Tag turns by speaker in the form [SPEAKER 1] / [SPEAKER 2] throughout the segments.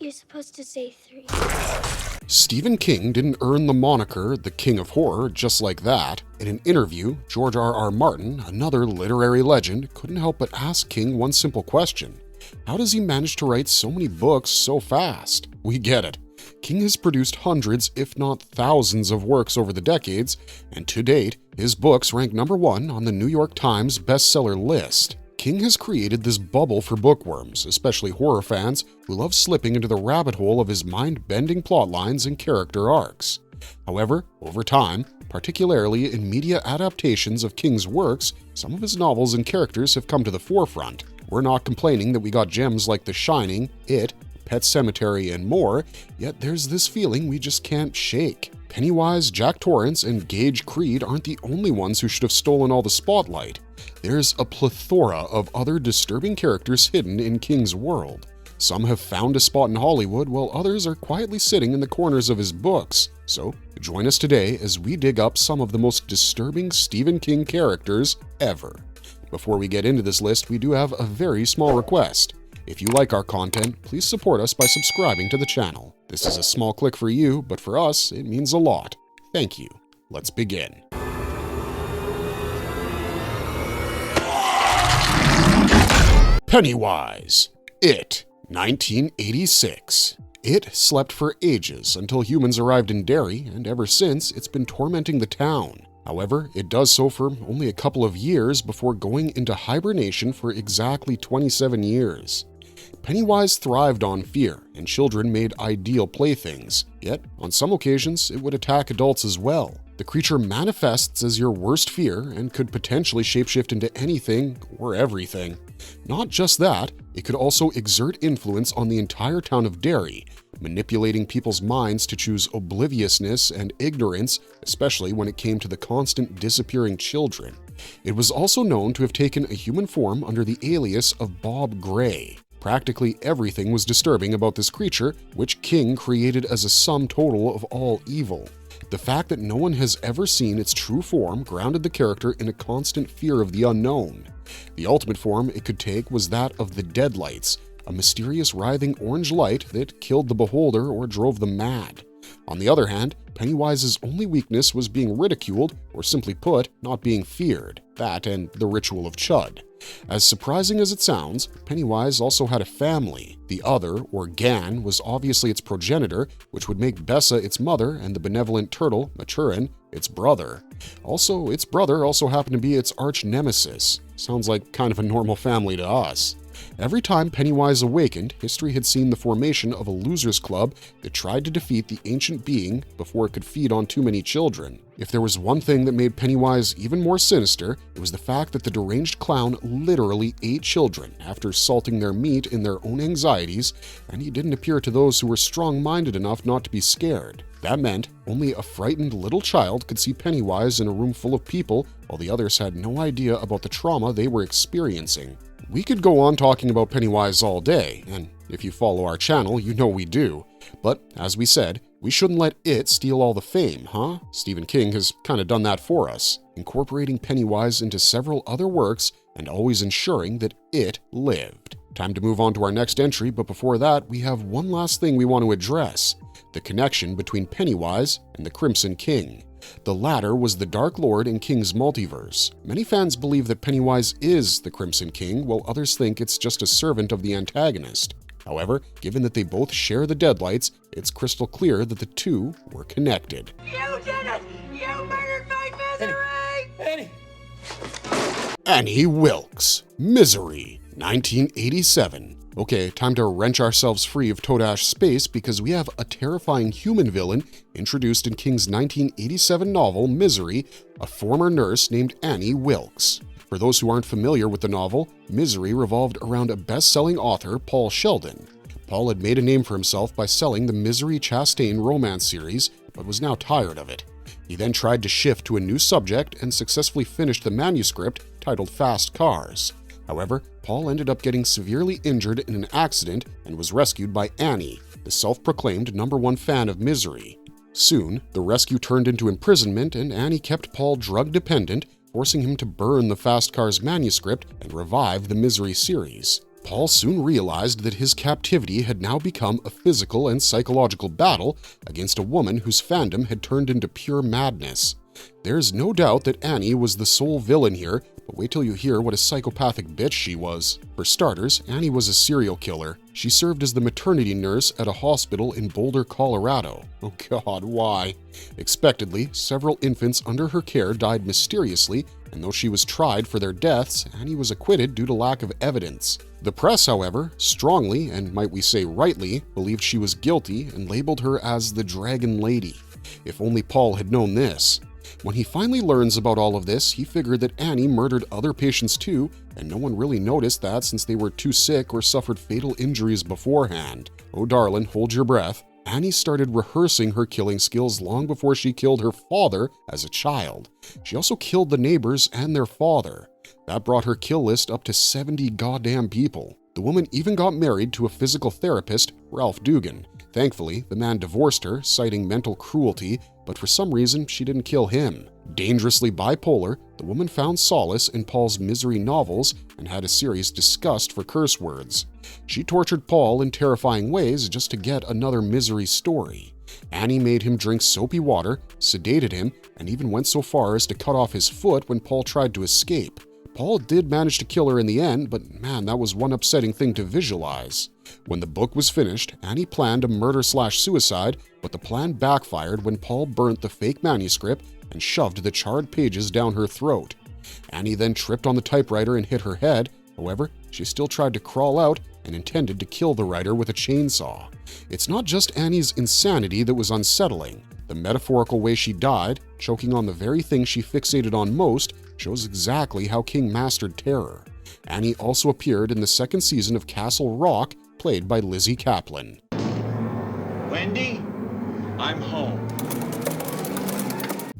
[SPEAKER 1] You're supposed to say 3.
[SPEAKER 2] Stephen King didn't earn the moniker the King of Horror just like that. In an interview, George R.R. Martin, another literary legend, couldn't help but ask King one simple question. How does he manage to write so many books so fast? We get it. King has produced hundreds, if not thousands, of works over the decades, and to date, his books rank #1 on the New York Times bestseller list. King has created this bubble for bookworms, especially horror fans who love slipping into the rabbit hole of his mind-bending plotlines and character arcs. However, over time, particularly in media adaptations of King's works, some of his novels and characters have come to the forefront. We're not complaining that we got gems like The Shining, It, Pet Sematary, and more, yet there's this feeling we just can't shake. Pennywise, Jack Torrance, and Gage Creed aren't the only ones who should have stolen all the spotlight. There's a plethora of other disturbing characters hidden in King's world. Some have found a spot in Hollywood, while others are quietly sitting in the corners of his books. So, join us today as we dig up some of the most disturbing Stephen King characters ever. Before we get into this list, we do have a very small request. If you like our content, please support us by subscribing to the channel. This is a small click for you, but for us, it means a lot. Thank you. Let's begin. Pennywise. It, 1986. It slept for ages until humans arrived in Derry, and ever since, it's been tormenting the town. However, it does so for only a couple of years before going into hibernation for exactly 27 years. Pennywise thrived on fear, and children made ideal playthings. Yet, on some occasions, it would attack adults as well. The creature manifests as your worst fear and could potentially shapeshift into anything or everything. Not just that, it could also exert influence on the entire town of Derry, manipulating people's minds to choose obliviousness and ignorance, especially when it came to the constant disappearing children. It was also known to have taken a human form under the alias of Bob Gray. Practically everything was disturbing about this creature, which King created as a sum total of all evil. The fact that no one has ever seen its true form grounded the character in a constant fear of the unknown. The ultimate form it could take was that of the Deadlights, a mysterious writhing orange light that killed the beholder or drove them mad. On the other hand, Pennywise's only weakness was being ridiculed, or simply put, not being feared. That and the ritual of Chud. As surprising as it sounds, Pennywise also had a family. The other, or Gan, was obviously its progenitor, which would make Bessa its mother and the benevolent turtle, Maturin, its brother. Also, its brother also happened to be its arch nemesis. Sounds like kind of a normal family to us. Every time Pennywise awakened, history had seen the formation of a losers club that tried to defeat the ancient being before it could feed on too many children. If there was one thing that made Pennywise even more sinister, it was the fact that the deranged clown literally ate children after salting their meat in their own anxieties, and he didn't appear to those who were strong-minded enough not to be scared. That meant only a frightened little child could see Pennywise in a room full of people, while the others had no idea about the trauma they were experiencing. We could go on talking about Pennywise all day, and if you follow our channel, you know we do. But, as we said, we shouldn't let it steal all the fame, huh? Stephen King has kind of done that for us, incorporating Pennywise into several other works and always ensuring that it lived. Time to move on to our next entry, but before that, we have one last thing we want to address: the connection between Pennywise and the Crimson King. The latter was the Dark Lord in King's multiverse. Many fans believe that Pennywise is the Crimson King, while others think it's just a servant of the antagonist. However, given that they both share the Deadlights, it's crystal clear that the two were connected.
[SPEAKER 3] You did it! You murdered my Misery!
[SPEAKER 2] Annie Wilkes, Misery, 1987. Okay, time to wrench ourselves free of Todash space because we have a terrifying human villain introduced in King's 1987 novel Misery, a former nurse named Annie Wilkes. For those who aren't familiar with the novel, Misery revolved around a best-selling author, Paul Sheldon. Paul had made a name for himself by selling the Misery Chastain romance series, but was now tired of it. He then tried to shift to a new subject and successfully finished the manuscript titled Fast Cars. However, Paul ended up getting severely injured in an accident and was rescued by Annie, the self-proclaimed #1 fan of Misery. Soon, the rescue turned into imprisonment and Annie kept Paul drug-dependent, forcing him to burn the Fast Cars manuscript and revive the Misery series. Paul soon realized that his captivity had now become a physical and psychological battle against a woman whose fandom had turned into pure madness. There's no doubt that Annie was the sole villain here, but wait till you hear what a psychopathic bitch she was. For starters, Annie was a serial killer. She served as the maternity nurse at a hospital in Boulder, Colorado. Oh God, why? Expectedly, several infants under her care died mysteriously, and though she was tried for their deaths, Annie was acquitted due to lack of evidence. The press, however, strongly, and might we say rightly, believed she was guilty and labeled her as the Dragon Lady. If only Paul had known this. When he finally learns about all of this, he figured that Annie murdered other patients too, and no one really noticed that since they were too sick or suffered fatal injuries beforehand. Oh darling, hold your breath. Annie started rehearsing her killing skills long before she killed her father as a child. She also killed the neighbors and their father. That brought her kill list up to 70 goddamn people. The woman even got married to a physical therapist, Ralph Dugan. Thankfully, the man divorced her, citing mental cruelty, but for some reason, she didn't kill him. Dangerously bipolar, the woman found solace in Paul's misery novels and had a series discussed for curse words. She tortured Paul in terrifying ways just to get another misery story. Annie made him drink soapy water, sedated him, and even went so far as to cut off his foot when Paul tried to escape. Paul did manage to kill her in the end, but man, that was one upsetting thing to visualize. When the book was finished, Annie planned a murder/suicide, but the plan backfired when Paul burnt the fake manuscript and shoved the charred pages down her throat. Annie then tripped on the typewriter and hit her head. However, she still tried to crawl out and intended to kill the writer with a chainsaw. It's not just Annie's insanity that was unsettling. The metaphorical way she died, choking on the very thing she fixated on most, shows exactly how King mastered terror. Annie also appeared in the second season of Castle Rock, played by Lizzie Kaplan.
[SPEAKER 1] Wendy, I'm home.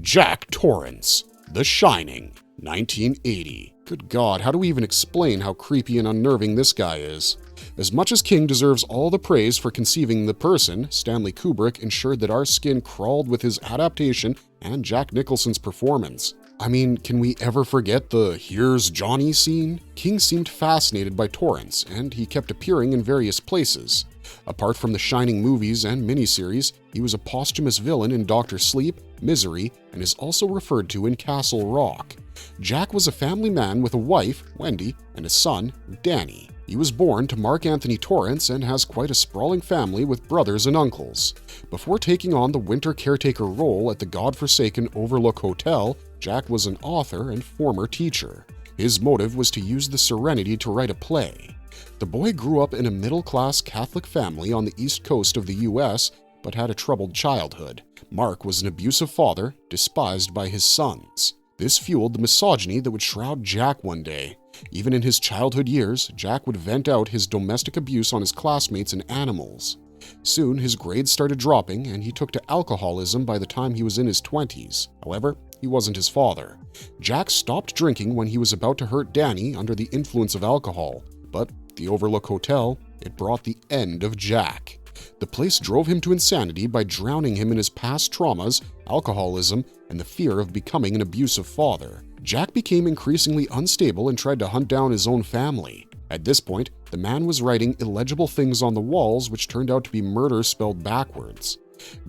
[SPEAKER 2] Jack Torrance, The Shining, 1980. Good God, how do we even explain how creepy and unnerving this guy is? As much as King deserves all the praise for conceiving the person, Stanley Kubrick ensured that our skin crawled with his adaptation and Jack Nicholson's performance. I mean, can we ever forget the "Here's Johnny" scene? King seemed fascinated by Torrance, and he kept appearing in various places. Apart from the Shining movies and miniseries, he was a posthumous villain in Dr. Sleep, Misery, and is also referred to in Castle Rock. Jack was a family man with a wife, Wendy, and a son, Danny. He was born to Mark Anthony Torrance and has quite a sprawling family with brothers and uncles. Before taking on the winter caretaker role at the godforsaken Overlook Hotel, Jack was an author and former teacher. His motive was to use the serenity to write a play. The boy grew up in a middle-class Catholic family on the east coast of the U.S., but had a troubled childhood. Mark was an abusive father, despised by his sons. This fueled the misogyny that would shroud Jack one day. Even in his childhood years, Jack would vent out his domestic abuse on his classmates and animals. Soon, his grades started dropping, and he took to alcoholism by the time he was in his 20s. However, he wasn't his father. Jack stopped drinking when he was about to hurt Danny under the influence of alcohol. But the Overlook Hotel, it brought the end of Jack. The place drove him to insanity by drowning him in his past traumas, alcoholism, and the fear of becoming an abusive father. Jack became increasingly unstable and tried to hunt down his own family. At this point, the man was writing illegible things on the walls which turned out to be murder spelled backwards.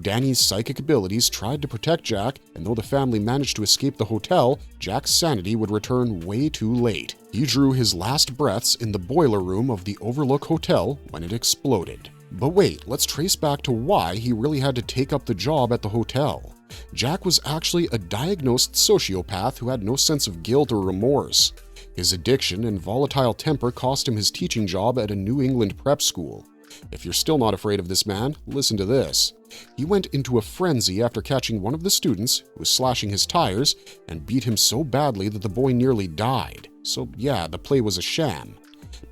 [SPEAKER 2] Danny's psychic abilities tried to protect Jack, and though the family managed to escape the hotel, Jack's sanity would return way too late. He drew his last breaths in the boiler room of the Overlook Hotel when it exploded. But wait, let's trace back to why he really had to take up the job at the hotel. Jack was actually a diagnosed sociopath who had no sense of guilt or remorse. His addiction and volatile temper cost him his teaching job at a New England prep school. If you're still not afraid of this man, listen to this. He went into a frenzy after catching one of the students, who was slashing his tires, and beat him so badly that the boy nearly died. So yeah, the play was a sham.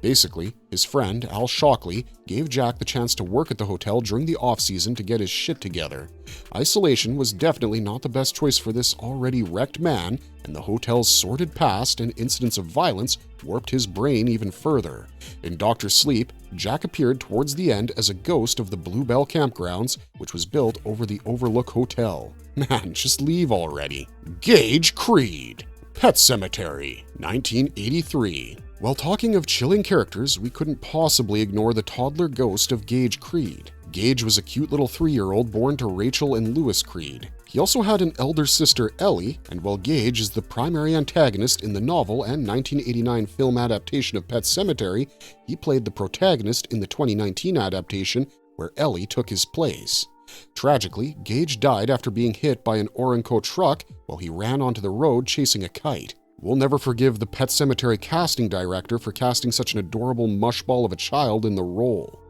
[SPEAKER 2] Basically, his friend, Al Shockley, gave Jack the chance to work at the hotel during the off-season to get his shit together. Isolation was definitely not the best choice for this already wrecked man, and the hotel's sordid past and incidents of violence warped his brain even further. In Dr. Sleep, Jack appeared towards the end as a ghost of the Bluebell Campgrounds, which was built over the Overlook Hotel. Man, just leave already. Gage Creed, Pet Sematary, 1983. While talking of chilling characters, we couldn't possibly ignore the toddler ghost of Gage Creed. Gage was a cute little 3-year-old born to Rachel and Lewis Creed. He also had an elder sister, Ellie, and while Gage is the primary antagonist in the novel and 1989 film adaptation of Pet Sematary, he played the protagonist in the 2019 adaptation where Ellie took his place. Tragically, Gage died after being hit by an Orenco truck while he ran onto the road chasing a kite. We'll never forgive the Pet Sematary casting director for casting such an adorable mushball of a child in the role.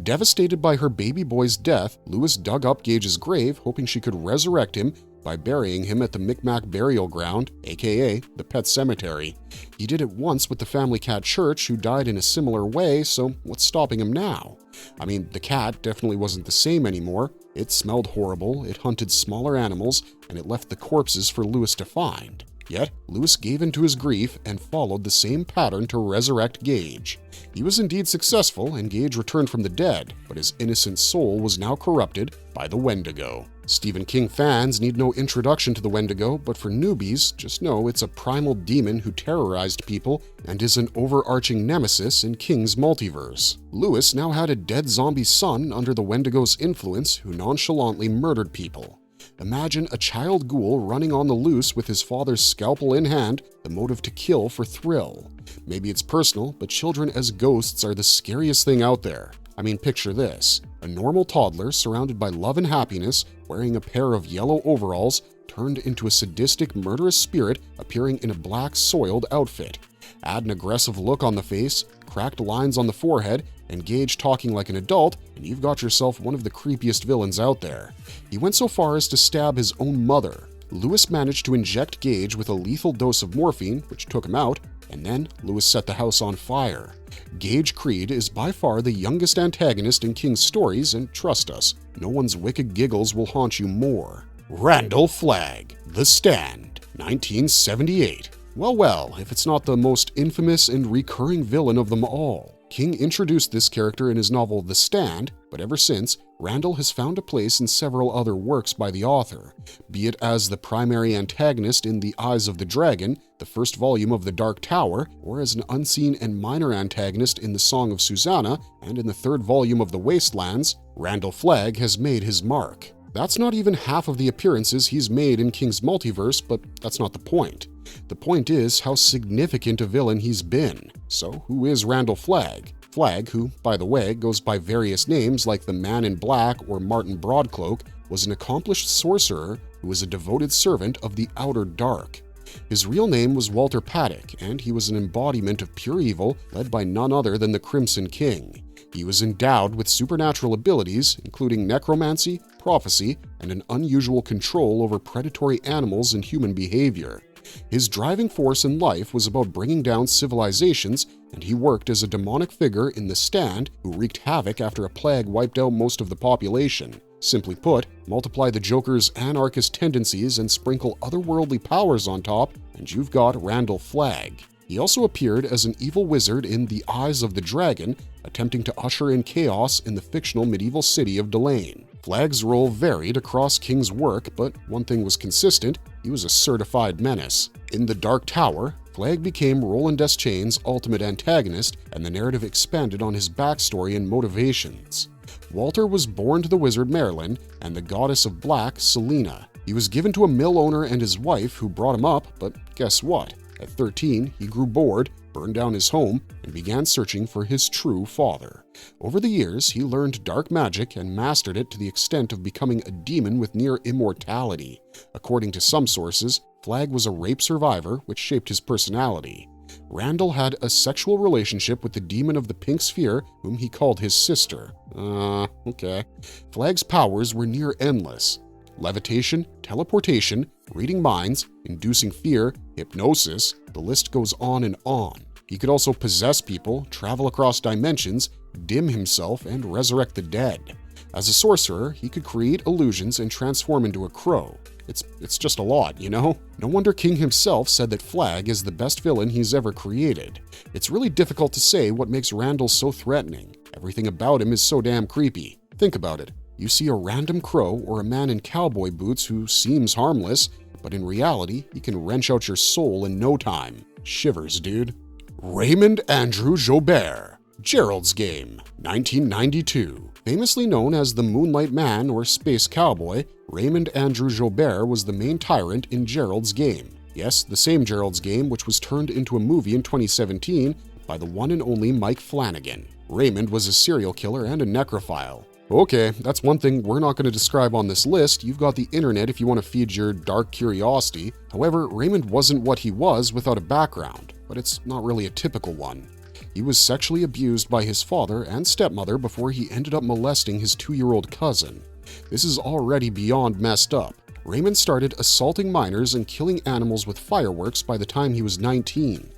[SPEAKER 2] Devastated by her baby boy's death, Lewis dug up Gage's grave, hoping she could resurrect him by burying him at the Micmac Burial Ground, aka the Pet Sematary. He did it once with the family cat Church, who died in a similar way, so what's stopping him now? I mean, the cat definitely wasn't the same anymore. It smelled horrible, it hunted smaller animals, and it left the corpses for Lewis to find. Yet, Lewis gave in to his grief and followed the same pattern to resurrect Gage. He was indeed successful, and Gage returned from the dead, but his innocent soul was now corrupted by the Wendigo. Stephen King fans need no introduction to the Wendigo, but for newbies, just know it's a primal demon who terrorized people and is an overarching nemesis in King's multiverse. Lewis now had a dead zombie son under the Wendigo's influence who nonchalantly murdered people. Imagine a child ghoul running on the loose with his father's scalpel in hand, the motive to kill for thrill. Maybe it's personal, but children as ghosts are the scariest thing out there. I mean, picture this. A normal toddler surrounded by love and happiness, wearing a pair of yellow overalls, turned into a sadistic, murderous spirit appearing in a black, soiled outfit. Add an aggressive look on the face, cracked lines on the forehead, and Gage talking like an adult, and you've got yourself one of the creepiest villains out there. He went so far as to stab his own mother. Lewis managed to inject Gage with a lethal dose of morphine, which took him out, and then Lewis set the house on fire. Gage Creed is by far the youngest antagonist in King's stories, and trust us, no one's wicked giggles will haunt you more. Randall Flagg, The Stand, 1978. Well, if it's not the most infamous and recurring villain of them all. King introduced this character in his novel The Stand, but ever since, Randall has found a place in several other works by the author, be it as the primary antagonist in The Eyes of the Dragon, the first volume of The Dark Tower, or as an unseen and minor antagonist in The Song of Susanna, and in the third volume of The Wastelands. Randall Flagg has made his mark. That's not even half of the appearances he's made in King's multiverse, but that's not the point. The point is how significant a villain he's been. So who is Randall Flagg? Flagg, who, by the way, goes by various names like the Man in Black or Martin Broadcloak, was an accomplished sorcerer who was a devoted servant of the Outer Dark. His real name was Walter Paddock, and he was an embodiment of pure evil led by none other than the Crimson King. He was endowed with supernatural abilities, including necromancy, prophecy, and an unusual control over predatory animals and human behavior. His driving force in life was about bringing down civilizations, and he worked as a demonic figure in The Stand who wreaked havoc after a plague wiped out most of the population. Simply put, multiply the Joker's anarchist tendencies and sprinkle otherworldly powers on top, and you've got Randall Flagg. He also appeared as an evil wizard in The Eyes of the Dragon, attempting to usher in chaos in the fictional medieval city of Delane. Flagg's role varied across King's work, but one thing was consistent: he was a certified menace. In The Dark Tower, Flagg became Roland Deschain's ultimate antagonist, and the narrative expanded on his backstory and motivations. Walter was born to the wizard Merlin and the goddess of black, Selena. He was given to a mill owner and his wife who brought him up, but guess what? At 13, he grew bored, burned down his home, and began searching for his true father. Over the years, he learned dark magic and mastered it to the extent of becoming a demon with near immortality. According to some sources, Flagg was a rape survivor, which shaped his personality. Randall had a sexual relationship with the demon of the Pink Sphere, whom he called his sister. Okay. Flagg's powers were near endless. Levitation, teleportation, reading minds, inducing fear, hypnosis, the list goes on and on. He could also possess people, travel across dimensions, dim himself, and resurrect the dead. As a sorcerer, he could create illusions and transform into a crow. It's just a lot, you know? No wonder King himself said that Flagg is the best villain he's ever created. It's really difficult to say what makes Randall so threatening. Everything about him is so damn creepy. Think about it. You see a random crow or a man in cowboy boots who seems harmless, but in reality, he can wrench out your soul in no time. Shivers, dude. Raymond Andrew Jobert, Gerald's Game, 1992. Famously known as the Moonlight Man or Space Cowboy, Raymond Andrew Jobert was the main tyrant in Gerald's Game. Yes, the same Gerald's Game which was turned into a movie in 2017 by the one and only Mike Flanagan. Raymond was a serial killer and a necrophile. Okay, that's one thing we're not going to describe on this list. You've got the internet if you want to feed your dark curiosity. However, Raymond wasn't what he was without a background, but it's not really a typical one. He was sexually abused by his father and stepmother before he ended up molesting his 2-year-old cousin. This is already beyond messed up. Raymond started assaulting minors and killing animals with fireworks by the time he was 19.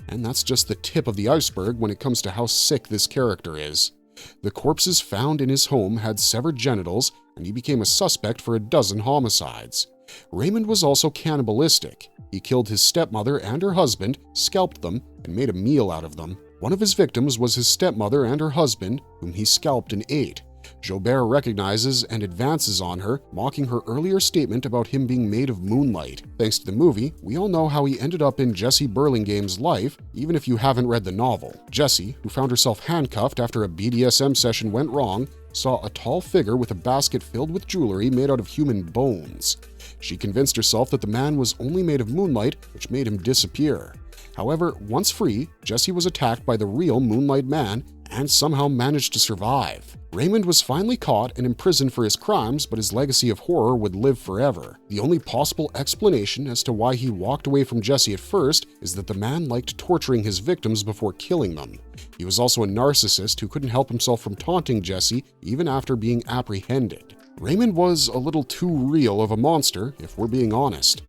[SPEAKER 2] And that's just the tip of the iceberg when it comes to how sick this character is. The corpses found in his home had severed genitals, and he became a suspect for a dozen homicides. Raymond was also cannibalistic. He killed his stepmother and her husband, scalped them, and made a meal out of them. One of his victims was his stepmother and her husband, whom he scalped and ate. Jobert recognizes and advances on her, mocking her earlier statement about him being made of moonlight. Thanks to the movie, we all know how he ended up in Jessie Burlingame's life, even if you haven't read the novel. Jessie, who found herself handcuffed after a BDSM session went wrong, saw a tall figure with a basket filled with jewelry made out of human bones. She convinced herself that the man was only made of moonlight, which made him disappear. However, once free, Jessie was attacked by the real Moonlight Man and somehow managed to survive. Raymond was finally caught and imprisoned for his crimes, but his legacy of horror would live forever. The only possible explanation as to why he walked away from Jessie at first is that the man liked torturing his victims before killing them. He was also a narcissist who couldn't help himself from taunting Jessie even after being apprehended. Raymond was a little too real of a monster, if we're being honest.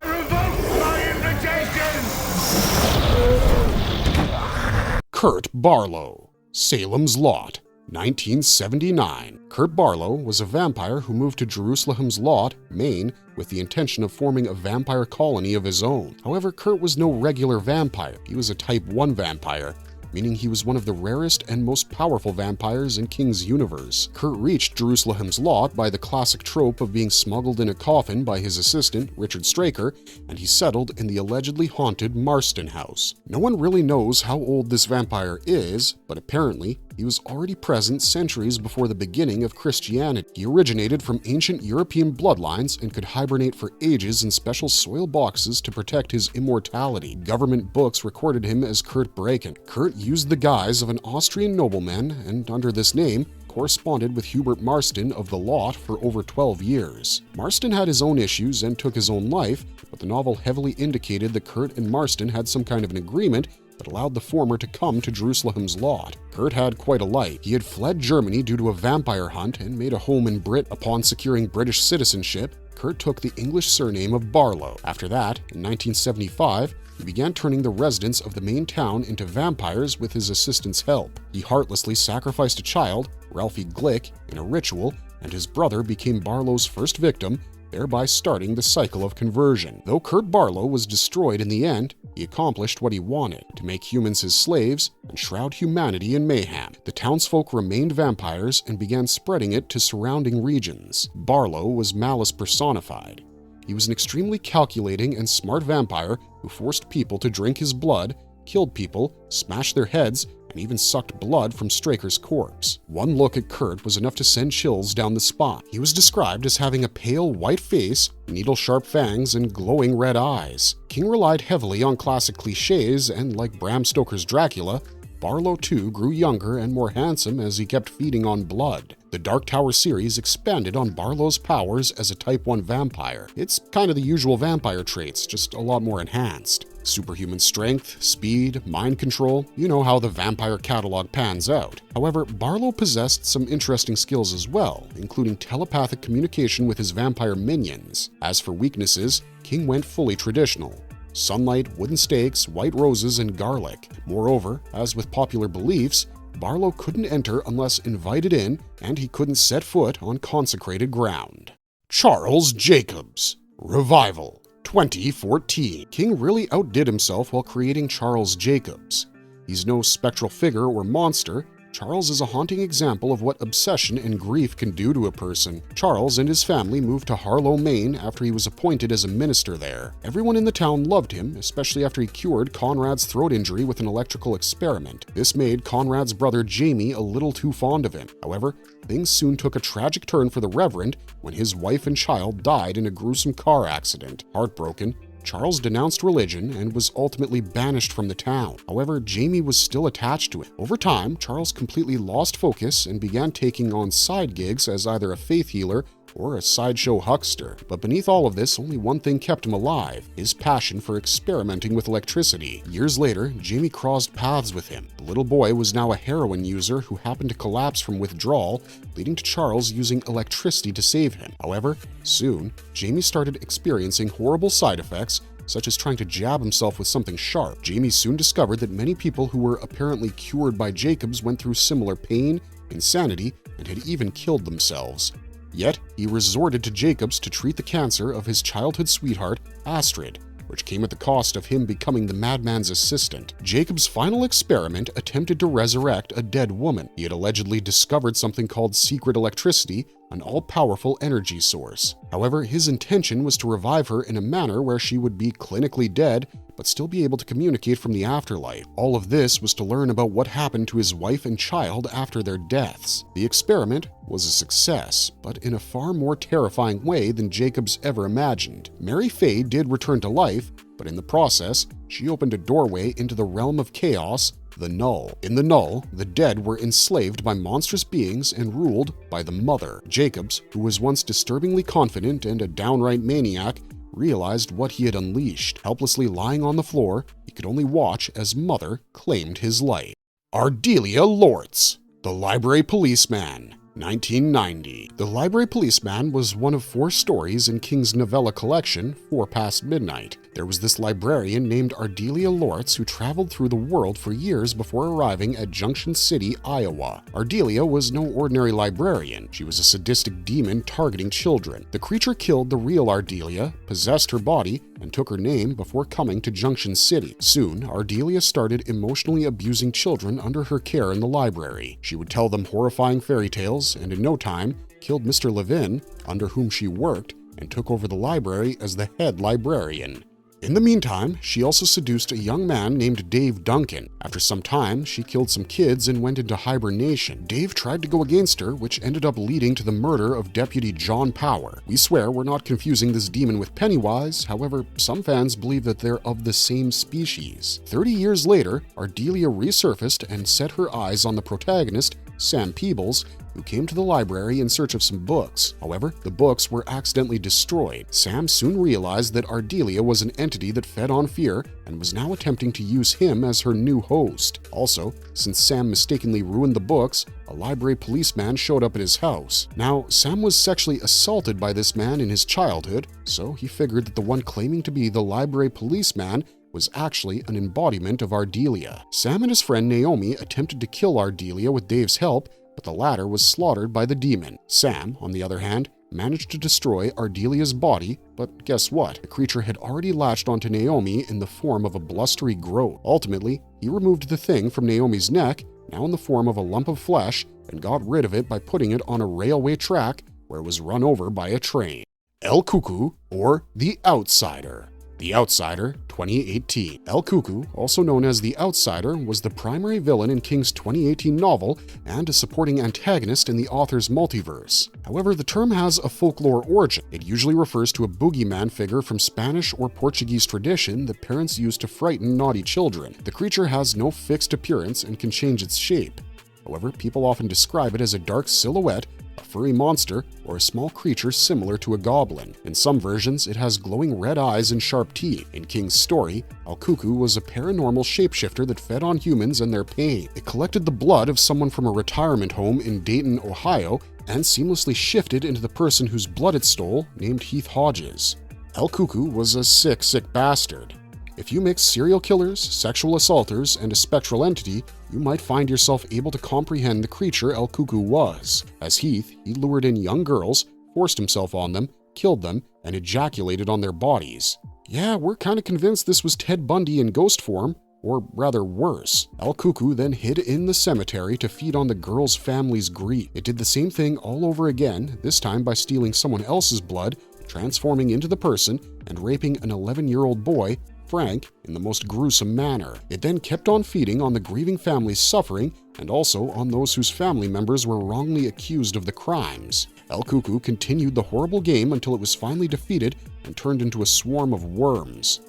[SPEAKER 2] Kurt Barlow, Salem's Lot, 1979. Kurt Barlow was a vampire who moved to Jerusalem's Lot, Maine, with the intention of forming a vampire colony of his own. However, Kurt was no regular vampire. He was a Type 1 vampire, meaning he was one of the rarest and most powerful vampires in King's universe. Kurt reached Jerusalem's Lot by the classic trope of being smuggled in a coffin by his assistant, Richard Straker, and he settled in the allegedly haunted Marston house. No one really knows how old this vampire is, but apparently he was already present centuries before the beginning of Christianity. He originated from ancient European bloodlines and could hibernate for ages in special soil boxes to protect his immortality. Government books recorded him as Kurt Braken. Kurt used the guise of an Austrian nobleman and, under this name, corresponded with Hubert Marston of the Lot for over 12 years. Marston had his own issues and took his own life, but the novel heavily indicated that Kurt and Marston had some kind of an agreement that allowed the former to come to Jerusalem's Lot. Kurt had quite a life. He had fled Germany due to a vampire hunt and made a home in Brit. Upon securing British citizenship, Kurt took the English surname of Barlow. After that, in 1975, he began turning the residents of the main town into vampires with his assistant's help. He heartlessly sacrificed a child, Ralphie Glick, in a ritual, and his brother became Barlow's first victim, thereby starting the cycle of conversion. Though Kurt Barlow was destroyed in the end, he accomplished what he wanted, to make humans his slaves and shroud humanity in mayhem. The townsfolk remained vampires and began spreading it to surrounding regions. Barlow was malice personified. He was an extremely calculating and smart vampire who forced people to drink his blood, killed people, smashed their heads, and even sucked blood from Straker's corpse. One look at Kurt was enough to send chills down the spine. He was described as having a pale white face, needle-sharp fangs, and glowing red eyes. King relied heavily on classic cliches, and like Bram Stoker's Dracula, Barlow too grew younger and more handsome as he kept feeding on blood. The Dark Tower series expanded on Barlow's powers as a Type 1 vampire. It's kind of the usual vampire traits, just a lot more enhanced. Superhuman strength, speed, mind control, you know how the vampire catalog pans out. However, Barlow possessed some interesting skills as well, including telepathic communication with his vampire minions. As for weaknesses, King went fully traditional. Sunlight, wooden stakes, white roses, and garlic. Moreover, as with popular beliefs, Barlow couldn't enter unless invited in, and he couldn't set foot on consecrated ground. Charles Jacobs, Revival, 2014. King really outdid himself while creating Charles Jacobs. He's no spectral figure or monster, Charles is a haunting example of what obsession and grief can do to a person. Charles and his family moved to Harlow, Maine after he was appointed as a minister there. Everyone in the town loved him, especially after he cured Conrad's throat injury with an electrical experiment. This made Conrad's brother Jamie a little too fond of him. However, things soon took a tragic turn for the Reverend when his wife and child died in a gruesome car accident. Heartbroken, Charles denounced religion and was ultimately banished from the town. However, Jamie was still attached to him. Over time, Charles completely lost focus and began taking on side gigs as either a faith healer or a sideshow huckster. But beneath all of this, only one thing kept him alive: his passion for experimenting with electricity. Years later, Jamie crossed paths with him. The little boy was now a heroin user who happened to collapse from withdrawal, leading to Charles using electricity to save him. However, soon, Jamie started experiencing horrible side effects, such as trying to jab himself with something sharp. Jamie soon discovered that many people who were apparently cured by Jacobs went through similar pain, insanity, and had even killed themselves. Yet, he resorted to Jacobs to treat the cancer of his childhood sweetheart, Astrid, which came at the cost of him becoming the madman's assistant. Jacobs' final experiment attempted to resurrect a dead woman. He had allegedly discovered something called secret electricity, an all-powerful energy source. However, his intention was to revive her in a manner where she would be clinically dead, but still be able to communicate from the afterlife. All of this was to learn about what happened to his wife and child after their deaths. The experiment was a success, but in a far more terrifying way than Jacobs ever imagined. Mary Fay did return to life, but in the process, she opened a doorway into the realm of chaos, the Null. In the Null, the dead were enslaved by monstrous beings and ruled by the Mother. Jacobs, who was once disturbingly confident and a downright maniac, realized what he had unleashed. Helplessly lying on the floor, he could only watch as Mother claimed his life. Ardelia Lortz, the Library Policeman, 1990. The Library Policeman was one of 4 stories in King's novella collection, 4 Past Midnight. There was this librarian named Ardelia Lortz who traveled through the world for years before arriving at Junction City, Iowa. Ardelia was no ordinary librarian. She was a sadistic demon targeting children. The creature killed the real Ardelia, possessed her body, and took her name before coming to Junction City. Soon, Ardelia started emotionally abusing children under her care in the library. She would tell them horrifying fairy tales, and in no time, killed Mr. Levin, under whom she worked, and took over the library as the head librarian. In the meantime, she also seduced a young man named Dave Duncan. After some time, she killed some kids and went into hibernation. Dave tried to go against her, which ended up leading to the murder of Deputy John Power. We swear we're not confusing this demon with Pennywise, however, some fans believe that they're of the same species. 30 years later, Ardelia resurfaced and set her eyes on the protagonist, Sam Peebles, who came to the library in search of some books. However, the books were accidentally destroyed. Sam soon realized that Ardelia was an entity that fed on fear and was now attempting to use him as her new host. Also, since Sam mistakenly ruined the books, a library policeman showed up at his house. Now, Sam was sexually assaulted by this man in his childhood, so he figured that the one claiming to be the library policeman was actually an embodiment of Ardelia. Sam and his friend Naomi attempted to kill Ardelia with Dave's help, but the latter was slaughtered by the demon. Sam, on the other hand, managed to destroy Ardelia's body, but guess what? The creature had already latched onto Naomi in the form of a blustery growth. Ultimately, he removed the thing from Naomi's neck, now in the form of a lump of flesh, and got rid of it by putting it on a railway track where it was run over by a train. El Cuckoo, or The Outsider. The Outsider, 2018. El Cuckoo, also known as The Outsider, was the primary villain in King's 2018 novel and a supporting antagonist in the author's multiverse. However, the term has a folklore origin. It usually refers to a boogeyman figure from Spanish or Portuguese tradition that parents use to frighten naughty children. The creature has no fixed appearance and can change its shape. However, people often describe it as a dark silhouette, a furry monster, or a small creature similar to a goblin. In some versions, it has glowing red eyes and sharp teeth. In King's story, El Cuckoo was a paranormal shapeshifter that fed on humans and their pain. It collected the blood of someone from a retirement home in Dayton, Ohio, and seamlessly shifted into the person whose blood it stole, named Heath Hodges. El Cuckoo was a sick bastard. If you mix serial killers, sexual assaulters, and a spectral entity, you might find yourself able to comprehend the creature El Cuckoo was. As Heath, he lured in young girls, forced himself on them, killed them, and ejaculated on their bodies. Yeah, we're kinda convinced this was Ted Bundy in ghost form. or rather worse. El Cuckoo then hid in the cemetery to feed on the girl's family's grief. It did the same thing all over again, this time by stealing someone else's blood, transforming into the person, and raping an 11-year-old boy, Frank, in the most gruesome manner. It then kept on feeding on the grieving family's suffering and also on those whose family members were wrongly accused of the crimes. El Cuckoo continued the horrible game until it was finally defeated and turned into a swarm of worms.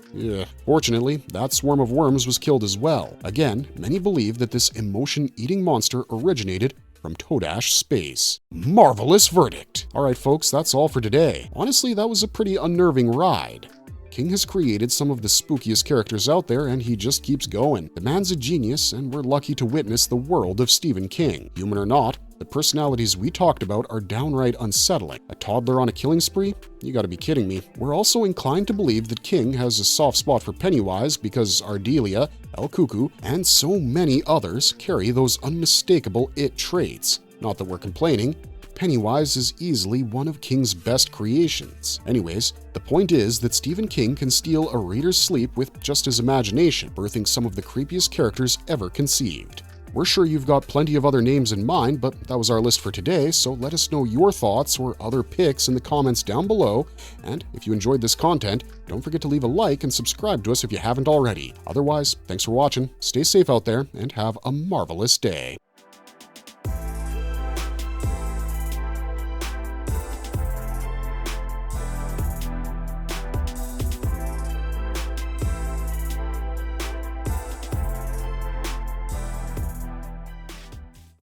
[SPEAKER 2] Fortunately, that swarm of worms was killed as well. Again, many believe that this emotion-eating monster originated from Todash space. Marvelous verdict! Alright folks, that's all for today. Honestly, that was a pretty unnerving ride. King has created some of the spookiest characters out there, and he just keeps going. The man's a genius, and we're lucky to witness the world of Stephen King. Human or not, the personalities we talked about are downright unsettling. A toddler on a killing spree? You gotta be kidding me. We're also inclined to believe that King has a soft spot for Pennywise because Ardelia, El Cuckoo, and so many others carry those unmistakable it traits. Not that we're complaining. Pennywise is easily one of King's best creations. Anyways, the point is that Stephen King can steal a reader's sleep with just his imagination, birthing some of the creepiest characters ever conceived. We're sure you've got plenty of other names in mind, but that was our list for today, so let us know your thoughts or other picks in the comments down below. And if you enjoyed this content, don't forget to leave a like and subscribe to us if you haven't already. Otherwise, thanks for watching, stay safe out there, and have a marvelous day.